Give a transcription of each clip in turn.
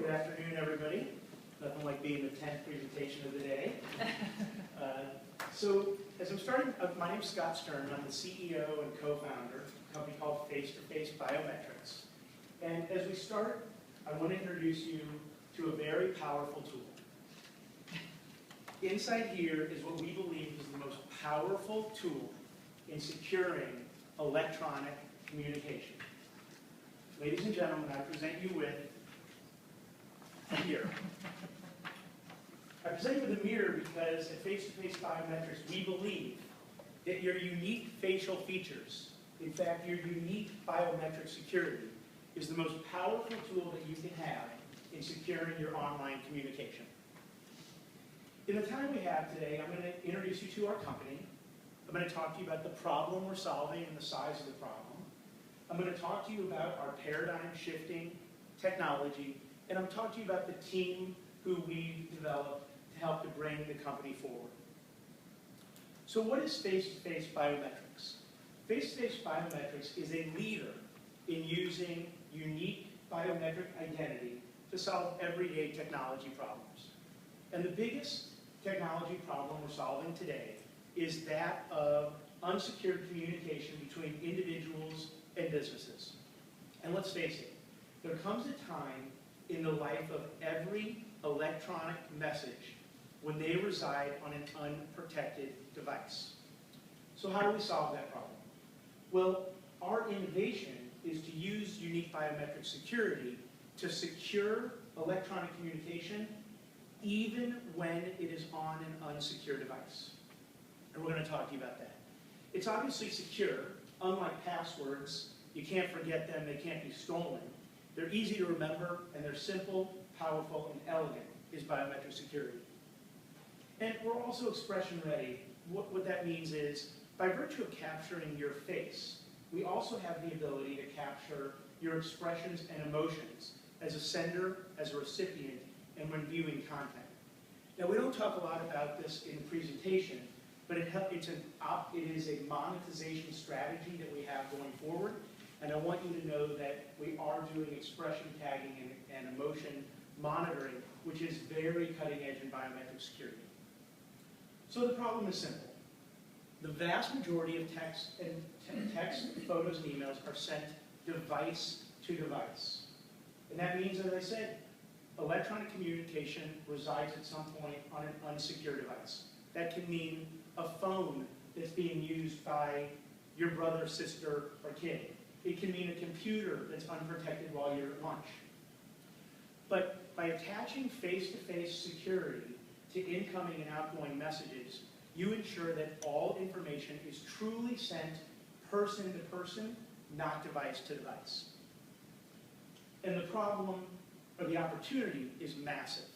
Good afternoon, everybody. Nothing like being the 10th presentation of the day. So, as I'm starting, my name's Scott Stern. I'm the CEO and co-founder of a company called Face-to-Face Biometrics. And as we start, I want to introduce you to a very powerful tool. Inside here is what we believe is the most powerful tool in securing electronic communication. Ladies and gentlemen, I present you with a mirror. I present you with a mirror because at Face-to-Face Biometrics, we believe that your unique facial features, in fact, your unique biometric security, is the most powerful tool that you can have in securing your online communication. In the time we have today, I'm going to introduce you to our company. I'm going to talk to you about the problem we're solving and the size of the problem. I'm going to talk to you about our paradigm-shifting technology, and I'm going to talk to you about the team who we've developed to help to bring the company forward. So what is Face-to-Face Biometrics? Face-to-Face Biometrics is a leader in using unique biometric identity to solve everyday technology problems. And the biggest technology problem we're solving today is that of unsecured communication between individuals and businesses. And let's face it, there comes a time in the life of every electronic message when they reside on an unprotected device. So how do we solve that problem? Well, our innovation is to use unique biometric security to secure electronic communication even when it is on an unsecure device. And we're going to talk to you about that. It's obviously secure. Unlike passwords, you can't forget them, they can't be stolen. They're easy to remember, and they're simple, powerful, and elegant, is biometric security. And we're also expression ready. What that means is, by virtue of capturing your face, we also have the ability to capture your expressions and emotions as a sender, as a recipient, and when viewing content. Now, we don't talk a lot about this in the presentation, but it is a monetization strategy that we have going forward. And I want you to know that we are doing expression tagging and emotion monitoring, which is very cutting edge in biometric security. So the problem is simple. The vast majority of text, photos, and emails are sent device to device. And that means, as I said, electronic communication resides at some point on an unsecure device. That can mean a phone that's being used by your brother, sister, or kid. It can mean a computer that's unprotected while you're at lunch. But by attaching face-to-face security to incoming and outgoing messages, you ensure that all information is truly sent person to person, not device to device. And the problem, or the opportunity, is massive.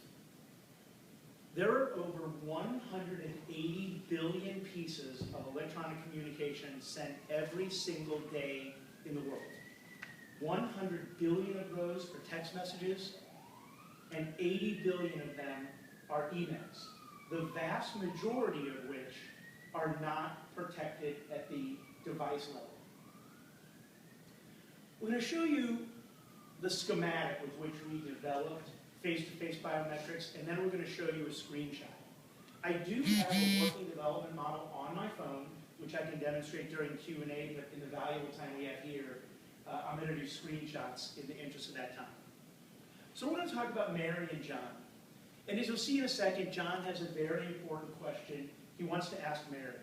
There are over 180 billion pieces of electronic communication sent every single day in the world. 100 billion of those are text messages, and 80 billion of them are emails, the vast majority of which are not protected at the device level. We're going to show you the schematic with which we developed Face-to-Face Biometrics, and then we're going to show you a screenshot. I do have a working development model on my phone, which I can demonstrate during Q&A, but in the valuable time we have here, I'm going to do screenshots in the interest of that time. So we're going to talk about Mary and John. And as you'll see in a second, John has a very important question he wants to ask Mary.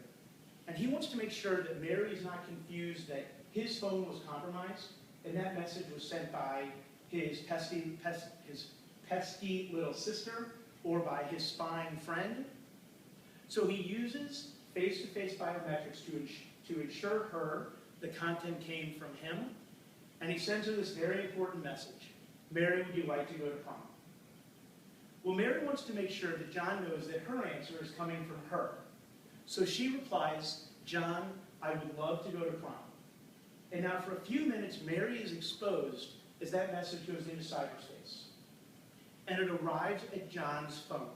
And he wants to make sure that Mary is not confused that his phone was compromised, and that message was sent by his pesky little sister or by his spying friend. So he uses face-to-face biometrics to ensure her the content came from him, and he sends her this very important message. Mary, would you like to go to prom? Well, Mary wants to make sure that John knows that her answer is coming from her. So she replies, John, I would love to go to prom. And now for a few minutes, Mary is exposed as that message goes into cyberspace. And it arrives at John's phone.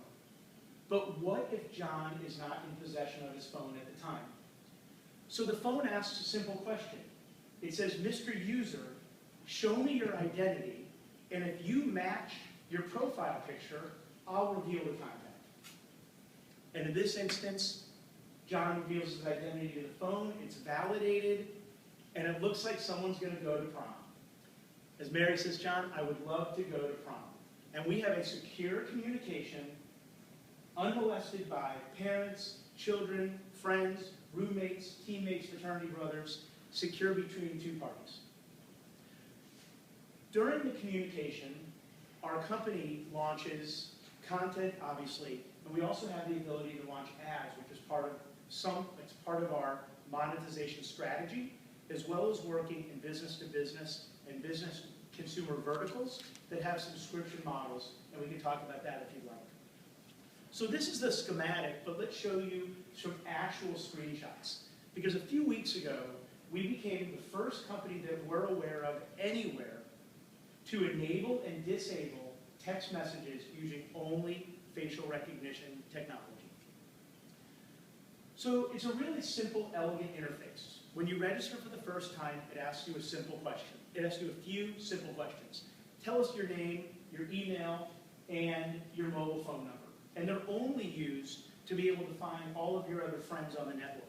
But what if John is not in possession of his phone at the time? So the phone asks a simple question. It says, Mr. User, show me your identity, and if you match your profile picture, I'll reveal the content. And in this instance, John reveals his identity to the phone, it's validated, and it looks like someone's going to go to prom. As Mary says, John, I would love to go to prom. And we have a secure communication, unmolested by parents, children, friends, roommates, teammates, fraternity brothers, secure between two parties. During the communication, our company launches content, obviously, and we also have the ability to launch ads, which is it's part of our monetization strategy, as well as working in business-to-business and business-consumer verticals that have subscription models, and we can talk about that if you'd like. So this is the schematic, but let's show you some actual screenshots. Because a few weeks ago, we became the first company that we're aware of anywhere to enable and disable text messages using only facial recognition technology. So it's a really simple, elegant interface. When you register for the first time, it asks you a simple question. It asks you a few simple questions. Tell us your name, your email, and your mobile phone number. And they're only used to be able to find all of your other friends on the network.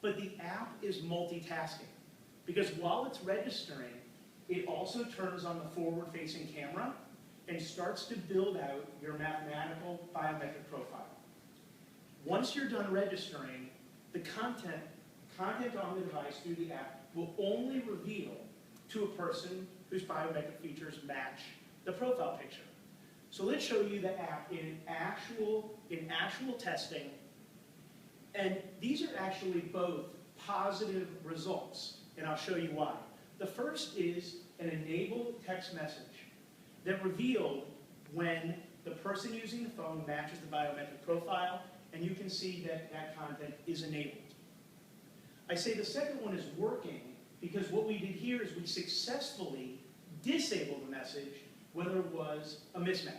But the app is multitasking, because while it's registering, it also turns on the forward-facing camera and starts to build out your mathematical biometric profile. Once you're done registering, the content on the device through the app will only reveal to a person whose biometric features match the profile picture. So let's show you the app in actual testing. And these are actually both positive results, and I'll show you why. The first is an enabled text message that revealed when the person using the phone matches the biometric profile, and you can see that that content is enabled. I say the second one is working because what we did here is we successfully disabled the message when there was a mismatch.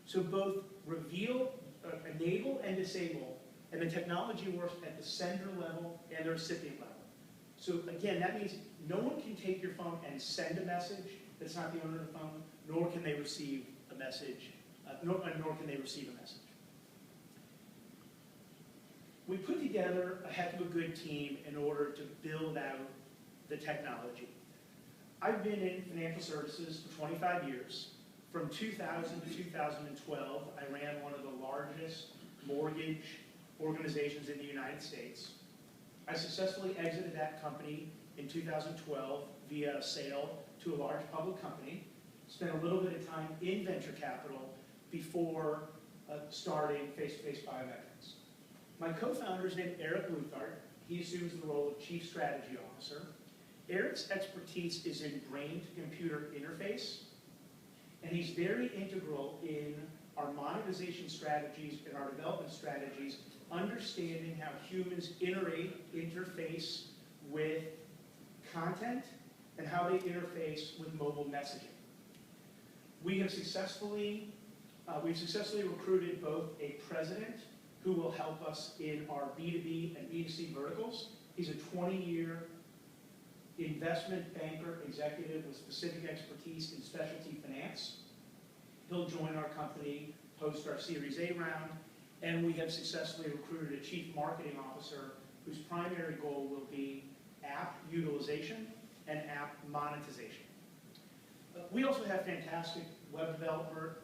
So both enable and disable, and the technology works at the sender level and the recipient level. So again, that means no one can take your phone and send a message that's not the owner of the phone, nor can they receive a message, nor can they receive a message. We put together a heck of a good team in order to build out the technology. I've been in financial services for 25 years. From 2000 to 2012, I ran one of the largest mortgage organizations in the United States. I successfully exited that company in 2012 via a sale to a large public company. Spent a little bit of time in venture capital before starting face-to-face biometrics. My co-founder is named Eric Luthart. He assumes the role of Chief Strategy Officer. Eric's expertise is in brain-to-computer interface, and he's very integral in our monetization strategies and our development strategies, understanding how humans interface with content and how they interface with mobile messaging. We've successfully recruited both a president who will help us in our B2B and B2C verticals. He's a 20-year investment banker executive with specific expertise in specialty finance. He'll join our company post our Series A round, and we have successfully recruited a chief marketing officer whose primary goal will be app utilization and app monetization. We also have fantastic web developers.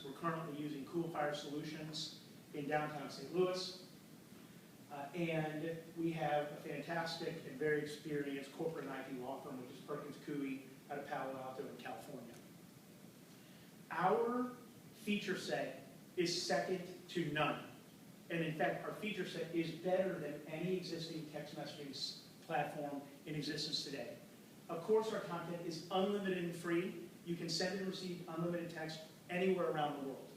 We're currently using Coolfire Solutions in downtown St. Louis. And we have a fantastic and very experienced corporate and IP law firm, which is Perkins Coie out of Palo Alto in California. Our feature set is second to none. And in fact, our feature set is better than any existing text messaging platform in existence today. Of course, our content is unlimited and free. You can send and receive unlimited text anywhere around the world.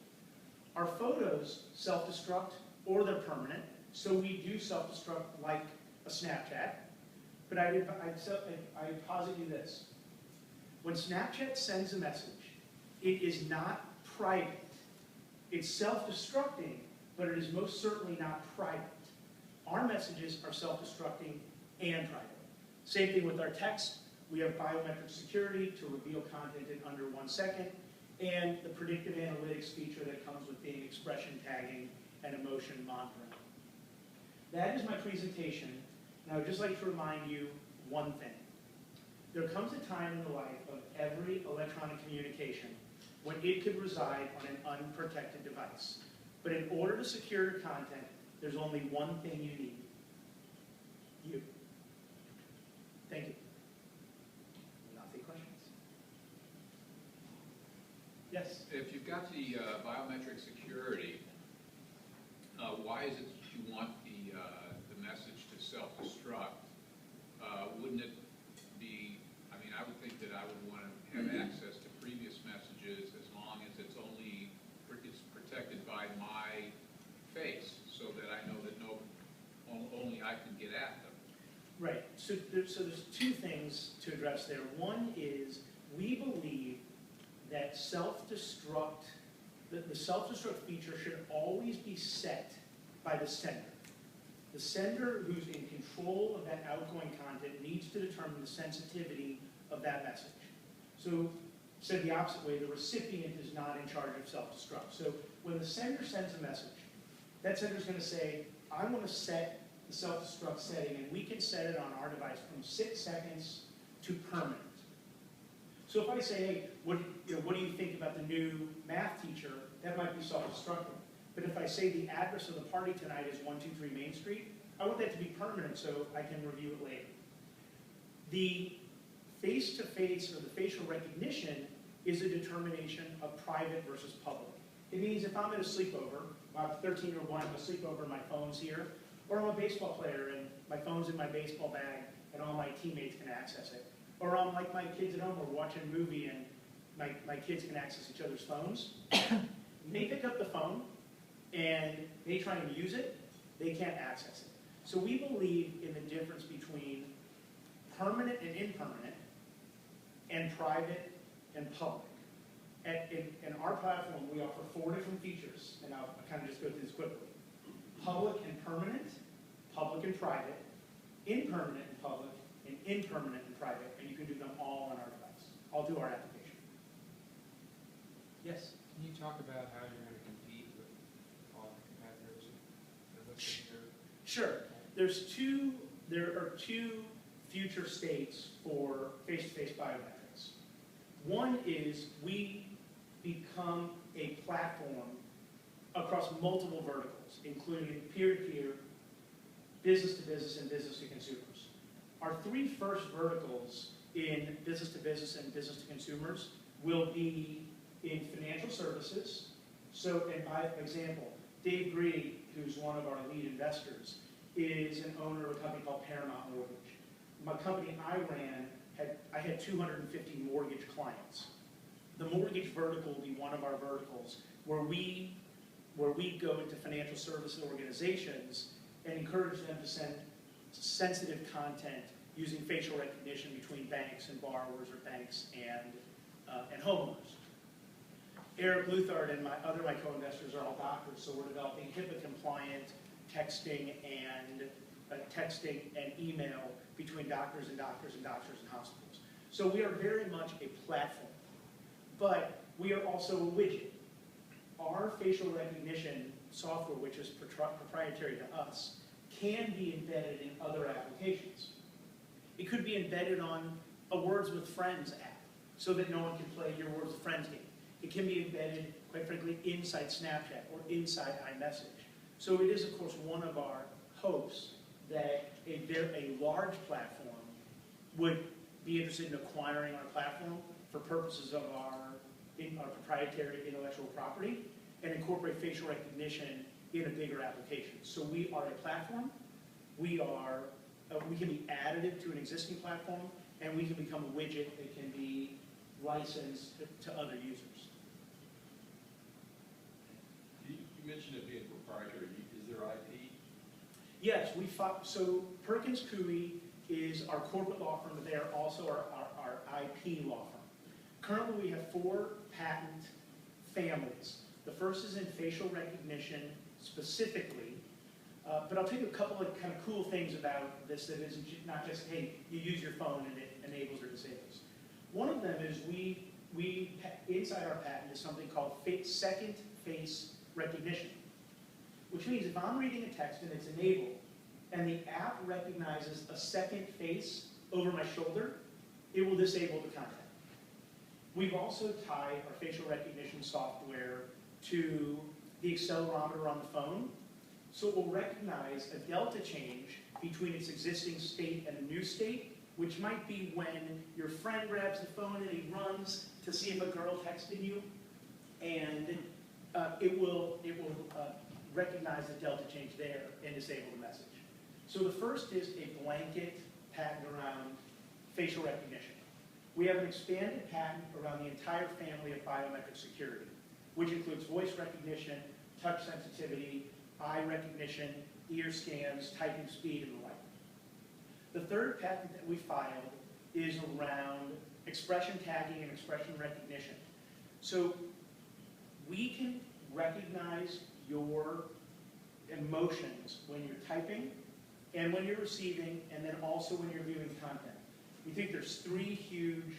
Our photos self-destruct or they're permanent, so we do self-destruct like a Snapchat. But I posit you this. When Snapchat sends a message, it is not private. It's self-destructing, but it is most certainly not private. Our messages are self-destructing and private. Same thing with our text. We have biometric security to reveal content in under 1 second, and the predictive analytics feature that comes with being expression tagging and emotion monitoring. That is my presentation, and I would just like to remind you one thing. There comes a time in the life of every electronic communication when it could reside on an unprotected device. But in order to secure your content, there's only one thing you need. You. Thank you. Now take questions. Yes? If you've got the biometric security, why is it that you want the message to self-destruct? Wouldn't it be, I mean, I would think that I would want to have access to previous messages as long as it's protected by my face, so that I know that only I can get at them. Right. So there's two things to address there. One is we believe that self-destruct, the self-destruct feature should always be set by the sender. The sender who's in control of that outgoing content needs to determine the sensitivity of that message. So said the opposite way, the recipient is not in charge of self-destruct. So when the sender sends a message, that sender is going to say, I want to set the self-destruct setting, and we can set it on our device from 6 seconds to permanent. So if I say, hey, what do you think about the new math teacher, that might be self-destructing. But if I say the address of the party tonight is 123 Main Street, I want that to be permanent so I can review it later. The face-to-face or the facial recognition is a determination of private versus public. It means if I'm at a sleepover, I'm 13-year-old, I'm at a sleepover, my phone's here, or I'm a baseball player and my phone's in my baseball bag and all my teammates can access it. Or I'm like my kids at home, we're watching a movie and my kids can access each other's phones. They pick up the phone and they try and use it, they can't access it. So we believe in the difference between permanent and impermanent, and private and public. In our platform, we offer 4 different features, and I'll kind of just go through this quickly. Public and permanent, public and private, impermanent and public, and impermanent and private, and you can do them all on our device, all through our application. Yes? Can you talk about how you're going to compete with all the competitors that look at your... Sure. There are two future states for face-to-face biometrics. One is we become a platform across multiple verticals, including peer-to-peer, business-to-business, and business-to-consumers. Our 3 first verticals in business-to-business and business-to-consumers will be in financial services. So, and by example, Dave Gree, who's one of our lead investors, is an owner of a company called Paramount Mortgage. My company I ran, I had 250 mortgage clients. The mortgage vertical will be one of our verticals where we go into financial service organizations and encourage them to send sensitive content using facial recognition between banks and borrowers, or banks and homeowners. Eric Luthard and my co-investors are all doctors, so we're developing HIPAA-compliant texting and email between doctors and hospitals. So we are very much a platform, but we are also a widget. Our facial recognition software, which is proprietary to us, can be embedded in other applications. It could be embedded on a Words with Friends app so that no one can play your Words with Friends game. It can be embedded, quite frankly, inside Snapchat or inside iMessage. So it is, of course, one of our hopes that a large platform would be interested in acquiring our platform for purposes of our proprietary intellectual property and incorporate facial recognition in a bigger application. So we are a platform. We can be additive to an existing platform, and we can become a widget that can be licensed to other users. You mentioned it being proprietary. Is there IP? Yes, so Perkins Coie is our corporate law firm, but they are also our IP law firm. Currently, we have 4 patent families. The first is in facial recognition specifically, but I'll tell you a couple of kind of cool things about this that isn't not just, hey, you use your phone and it enables or disables. One of them is inside our patent is something called second face recognition, which means if I'm reading a text and it's enabled, and the app recognizes a second face over my shoulder, it will disable the content. We've also tied our facial recognition software to the accelerometer on the phone, so it will recognize a delta change between its existing state and a new state, which might be when your friend grabs the phone and he runs to see if a girl texted you, and it will recognize the delta change there and disable the message. So the first is a blanket patent around facial recognition. We have an expanded patent around the entire family of biometric security, which includes voice recognition, touch sensitivity, eye recognition, ear scans, typing speed, and the like. The third patent that we filed is around expression tagging and expression recognition. So we can recognize your emotions when you're typing and when you're receiving, and then also when you're viewing content. We think there's three huge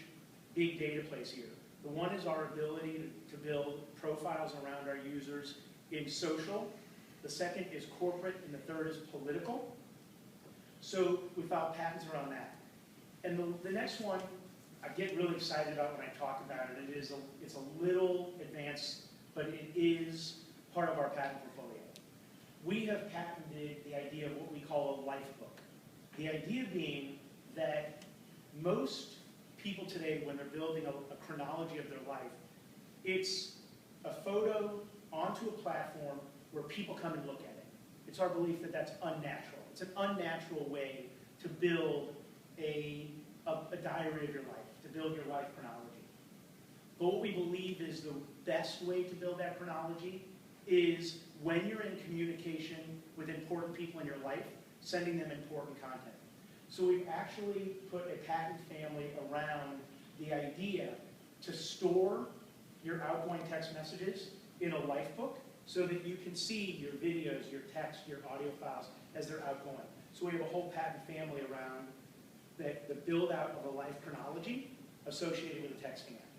big data plays here. The one is our ability to build profiles around our users in social. The second is corporate, and the third is political. So we filed patents around that. And the next one I get really excited about when I talk about it. It's a little advanced, but it is part of our patent portfolio. We have patented the idea of what we call a life book. The idea being that most people today, when they're building a chronology of their life, it's a photo onto a platform where people come and look at it. It's our belief that that's unnatural. It's an unnatural way to build a diary of your life, to build your life chronology. But what we believe is the best way to build that chronology is when you're in communication with important people in your life, sending them important content. So we've actually put a patent family around the idea to store your outgoing text messages in a life book so that you can see your videos, your text, your audio files as they're outgoing. So we have a whole patent family around the build out of a life chronology associated with a texting app.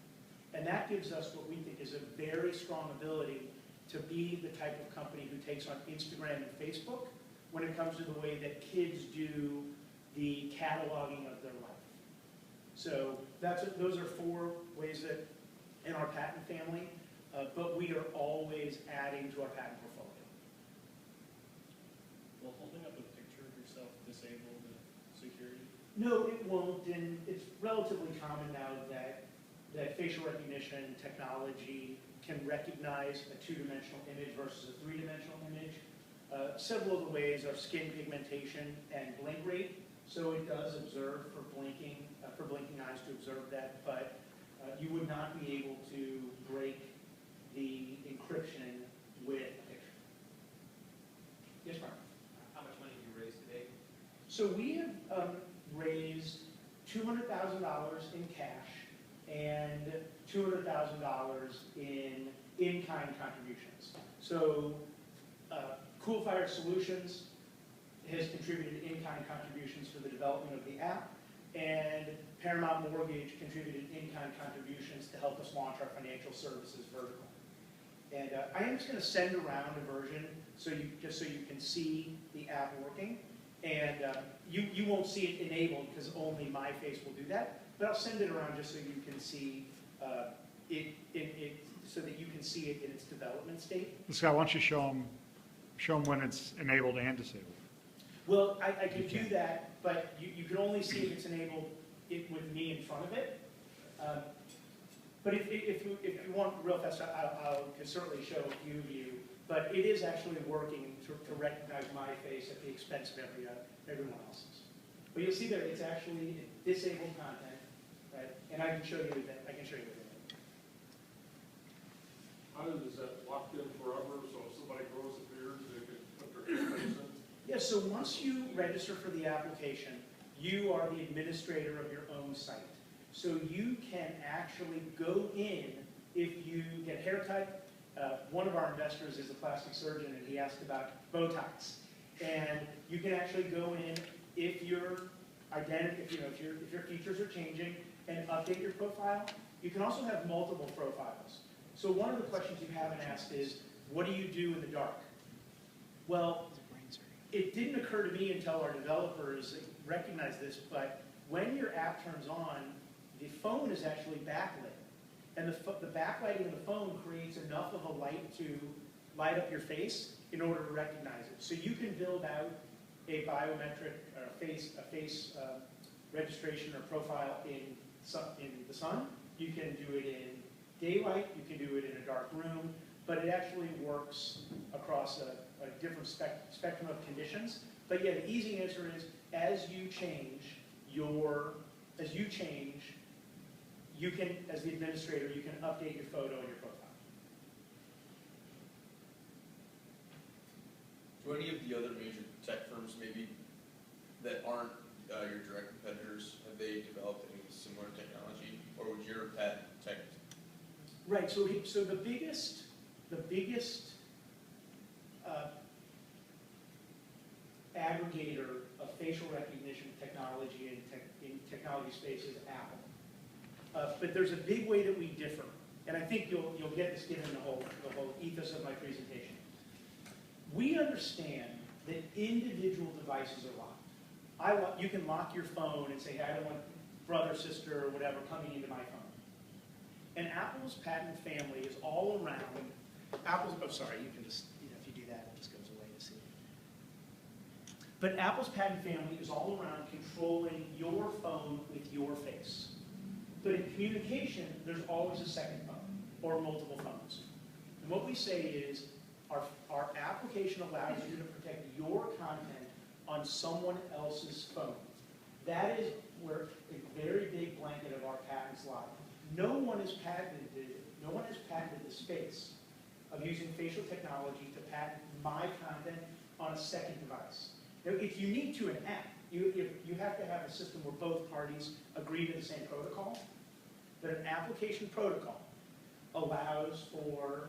And that gives us what we think is a very strong ability to be the type of company who takes on Instagram and Facebook when it comes to the way that kids do the cataloging of their life. So those are four ways that in our patent family, but we are always adding to our patent portfolio. Will holding up a picture of yourself disable the security? No, it won't, and it's relatively common now that facial recognition technology can recognize a two-dimensional image versus a three-dimensional image. Several of the ways are skin pigmentation and blink rate. So it does observe for blinking eyes to observe that, but you would not be able to break the encryption with a picture. Yes, Mark? How much money have you raised today? So we have raised $200,000 in cash and $200,000 in in-kind contributions. So Coolfire Solutions has contributed in-kind contributions for the development of the app, and Paramount Mortgage contributed in-kind contributions to help us launch our financial services vertical. And I am just going to send around a version so you can see the app working. And you won't see it enabled because only my face will do that. But I'll send it around just so you can see so that you can see it in its development state. Scott, why don't you show them when it's enabled and disabled? Well, I can do that, but you can only see if it's enabled with me in front of it. But if you want real fast, I can certainly show a few of you. But it is actually working to recognize my face at the expense of everyone else's. But you'll see there, it's actually disabled content, right? And I can show you that. I can show you that. How is that locked in forever, so if somebody grows a beard, they can put their face in? Yeah, so once you register for the application, you are the administrator of your own site. So you can actually go in if you get a haircut. One of our investors is a plastic surgeon, and he asked about Botox. And you can actually go in if your if your features are changing, and update your profile. You can also have multiple profiles. So one of the questions you haven't asked is, what do you do in the dark? Well, it didn't occur to me until our developers recognized this, but when your app turns on, the phone is actually backlit. And the backlighting of the phone creates enough of a light to light up your face in order to recognize it. So you can build out a biometric or a face registration or profile in the sun. You can do it in daylight. You can do it in a dark room. But it actually works across a different spectrum of conditions. But yeah, the easy answer is as you change, you can, as the administrator, you can update your photo and your profile. Do any of the other major tech firms maybe that aren't your direct competitors, have they developed any similar technology, or would your patent protect? Right. So the biggest aggregator of facial recognition technology in technology space is Apple. But there's a big way that we differ, and I think you'll get this given the whole ethos of my presentation. We understand that individual devices are locked. You can lock your phone and say, hey, I don't want brother, sister, or whatever coming into my phone. And Apple's patent family is all around. You can just, if you do that, it just goes away to see. But Apple's patent family is all around controlling your phone with your face. But in communication, there's always a second phone or multiple phones. And what we say is our application allows you to protect your content on someone else's phone. That is where a very big blanket of our patents lie. No one has patented the space of using facial technology to patent my content on a second device. Now, it's unique to an app. You have to have a system where both parties agree to the same protocol. But an application protocol allows for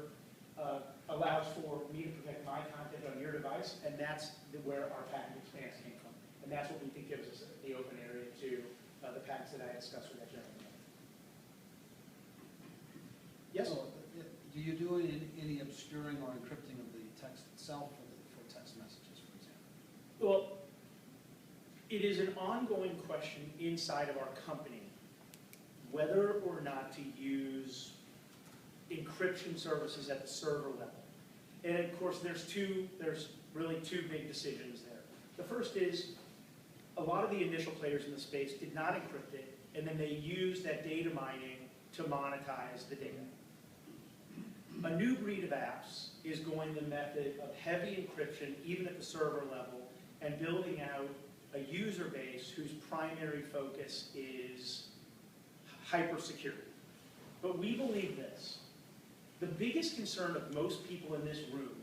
me to protect my content on your device, and that's where our patent expanse came from. And that's what we think gives us the open area to the patents that I discussed with that gentleman. Yes? So, do you do any obscuring or encrypting of the text itself for text messages, for example? Well, it is an ongoing question inside of our company whether or not to use encryption services at the server level. And of course, there's really two big decisions there. The first is a lot of the initial players in the space did not encrypt it, and then they used that data mining to monetize the data. A new breed of apps is going the method of heavy encryption, even at the server level, and building out a user base whose primary focus is hyper-security. But we believe this. The biggest concern of most people in this room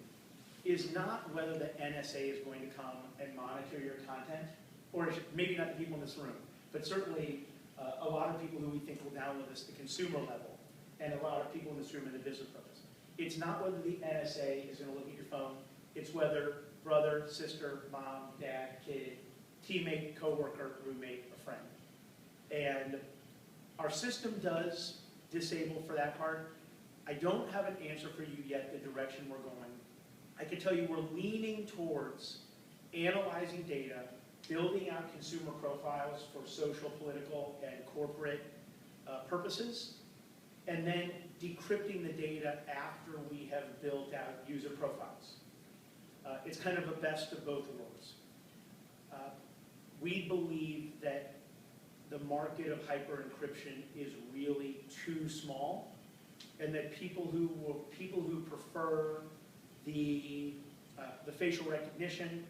is not whether the NSA is going to come and monitor your content, or maybe not the people in this room, but certainly a lot of people who we think will download this at the consumer level, and a lot of people in this room in the business purpose. It's not whether the NSA is going to look at your phone. It's whether brother, sister, mom, dad, kid, teammate, coworker, roommate, a friend. And our system does disable for that part. I don't have an answer for you yet, the direction we're going. I can tell you we're leaning towards analyzing data, building out consumer profiles for social, political, and corporate purposes, and then decrypting the data after we have built out user profiles. It's kind of a best of both worlds. We believe that the market of hyper-encryption is really too small, and that people who prefer the facial recognition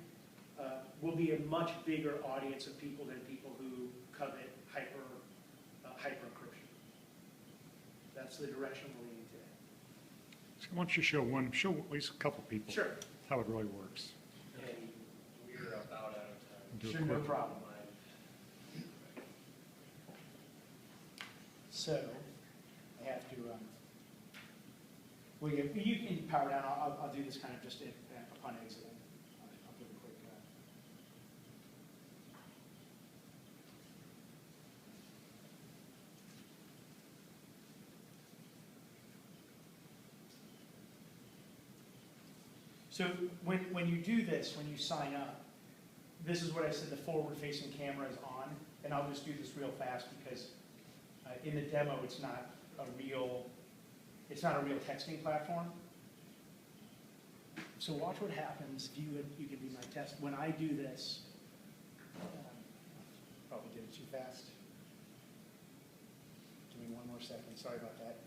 will be a much bigger audience of people than people who covet hyper-encryption. That's the direction we're leaning today. So why don't you show at least a couple people Sure. how it really works. And we're about out of time. Do it Sure, no quick. problem. So, I have to, you can power down, I'll do this kind of just upon exit. I'll give a quick, So when you do this, when you sign up, this is what I said, the forward-facing camera is on, and I'll just do this real fast because in the demo, it's not a real texting platform. So watch what happens. If you can be my test. When I do this, probably did it too fast. Give me one more second. Sorry about that.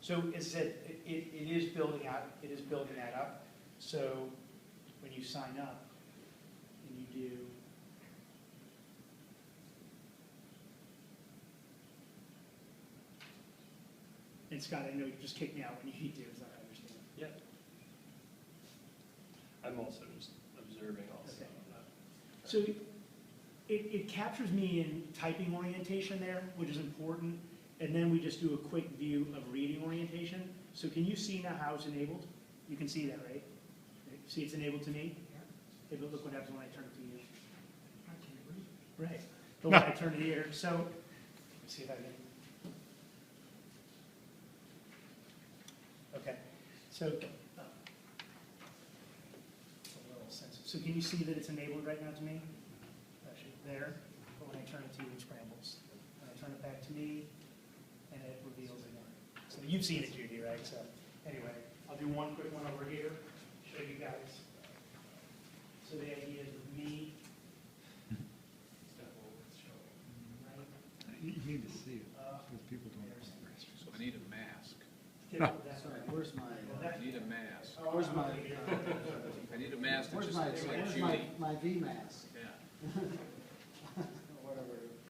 So as I said, it is building out. It is building that up. So when you sign up and you do. And Scott, I know you just kick me out when you need to, as I understand. Yeah. I'm also just observing also. Okay. I'm not- So it captures me in typing orientation there, which is important, and then we just do a quick view of reading orientation. So can you see now how it's enabled? You can see that, right? See it's enabled to me? Hey, but look what happens when I turn it to you. Right. But when I turn it here, so, let me see if I can. Okay, so, a little sensitive. So can you see that it's enabled right now to me? Actually, there, but when I turn it to you, it scrambles. When I turn it back to me, and it reveals again. So you've seen it, Judy, right? So, anyway, I'll do one quick one over here, show you guys. So the idea is with me, You need to see it, uh, because people don't. So I need a mask. Sorry, where's my, I need a mask. where's my, I need a mask that where's just my, looks like where's my, Judy. my V mask? Yeah.